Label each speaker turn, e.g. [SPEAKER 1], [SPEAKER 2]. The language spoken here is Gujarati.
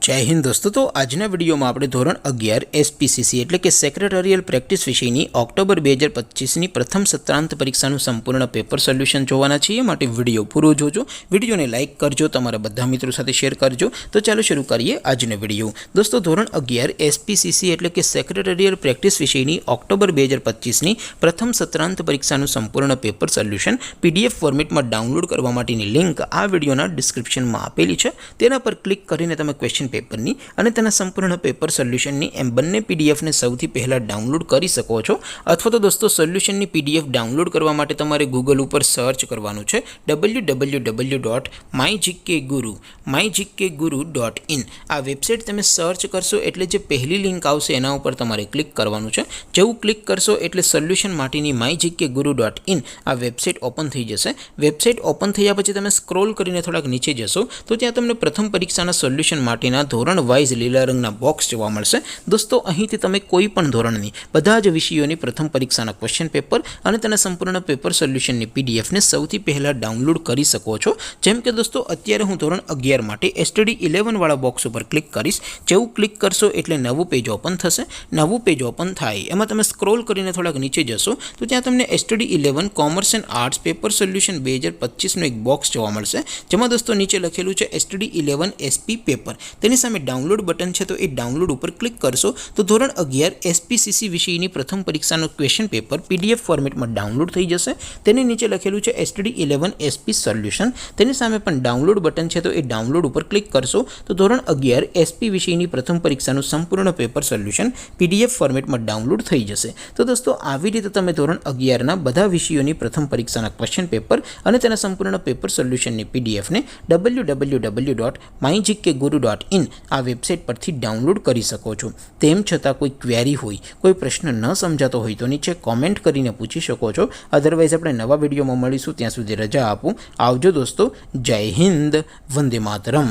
[SPEAKER 1] जय हिंद दोस्तों। तो आजना विडियो में આપણે ધોરણ 11 એસપીસીસી એટલે કે સેક્રેટરીયલ પ્રેક્ટિસ વિષયની ઓક્ટોબર 2025 ની પ્રથમ સત્રાંત પરીક્ષાનું સંપૂર્ણ પેપર સોલ્યુશન જોવાના છીએ। માટે વિડિયો પૂરો જોજો, વિડિયોને લાઈક કરજો, તમારા બધા મિત્રો સાથે શેર કરજો। તો ચાલો શરૂ કરીએ આજનો વિડિયો। દોસ્તો ધોરણ 11 એસપીસીસી એટલે કે સેક્રેટરીયલ પ્રેક્ટિસ વિષયની ઓક્ટોબર 2025 ની પ્રથમ સત્રાંત પરીક્ષાનું સંપૂર્ણ પેપર સોલ્યુશન પીડીએફ ફોર્મેટમાં ડાઉનલોડ કરવા માટેની લિંક આ વિડિયોના ડિસ્ક્રિપ્શનમાં આપેલી છે। તેના પર ક્લિક કરીને તમે ક્વેશ્ચન પેપરની અને તેના સંપૂર્ણ પેપર સોલ્યુશનની એમ બંને પીડીએફને સૌથી પહેલાં ડાઉનલોડ કરી શકો છો। અથવા તો દોસ્તો સોલ્યુશનની પીડીએફ ડાઉનલોડ કરવા માટે તમારે ગૂગલ ઉપર સર્ચ કરવાનું છે www.mygkguru.in। આ વેબસાઇટ તમે સર્ચ કરશો એટલે જે પહેલી લિંક આવશે એના ઉપર તમારે ક્લિક કરવાનું છે। જેવું ક્લિક કરશો એટલે સોલ્યુશન માટેની mygkguru.in આ વેબસાઇટ ઓપન થઈ જશે। વેબસાઇટ ઓપન થયા પછી તમે સ્ક્રોલ કરીને થોડાક નીચે જશો તો ત્યાં તમને પ્રથમ પરીક્ષાના સોલ્યુશન માટેના ધોરણ વાઇઝ લીલા રંગના બોક્સ જોવા મળશે। દોસ્તો અહીંથી તમે કોઈ પણ ધોરણની બધા જ વિષયોની પ્રથમ પરીક્ષાના ક્વેશ્ચન પેપર અને તેના સંપૂર્ણ પેપર સોલ્યુશનની પીડીએફને સૌથી પહેલાં ડાઉનલોડ કરી શકો છો। જેમ કે દોસ્તો અત્યારે હું ધોરણ 11 માટે STD 11 વાળા બોક્સ ઉપર ક્લિક કરીશ। જેવું ક્લિક કરશો એટલે નવું પેજ ઓપન થશે। નવું પેજ ઓપન થાય એમાં તમે સ્ક્રોલ કરીને થોડાક નીચે જશો તો ત્યાં તમને STD 11 commerce and arts paper solution 2025નું એક બોક્સ જોવા મળશે। જેમાં દોસ્તો નીચે લખેલું છે STD 11 SP પેપર। તેની સામે ડાઉનલોડ બટન છે તો એ ડાઉનલોડ ઉપર ક્લિક કરશો તો ધોરણ 11 એસપીસીસી વિષયની પ્રથમ પરીક્ષાનું ક્વેશ્ચન પેપર પીડીએફ ફોર્મેટમાં ડાઉનલોડ થઈ જશે। તેની નીચે લખેલું છે STD 11 SP સોલ્યુશન। તેની સામે પણ ડાઉનલોડ બટન છે તો એ ડાઉનલોડ ઉપર ક્લિક કરશો તો ધોરણ 11 એસપી વિષયની પ્રથમ પરીક્ષાનું સંપૂર્ણ પેપર સોલ્યુશન પીડીએફ ફોર્મેટમાં ડાઉનલોડ થઈ જશે। તો દોસ્તો આવી રીતે તમે ધોરણ 11ના બધા વિષયોની પ્રથમ પરીક્ષાના ક્વેશ્ચન પેપર અને તેના સંપૂર્ણ પેપર સોલ્યુશનની પીડીએફને www.mygkguru.in આ વેબસાઇટ પરથી ડાઉનલોડ કરી શકો છો। તેમ છતાં કોઈ ક્વેરી હોય, કોઈ પ્રશ્ન ન સમજાતો હોય તો નીચે કોમેન્ટ કરીને પૂછી શકો છો। અધરવાઇઝ આપણે નવા વિડીયોમાં મળીશું, ત્યાં સુધી રજા આપું। આવજો દોસ્તો। જય હિન્દ, વંદે માતરમ।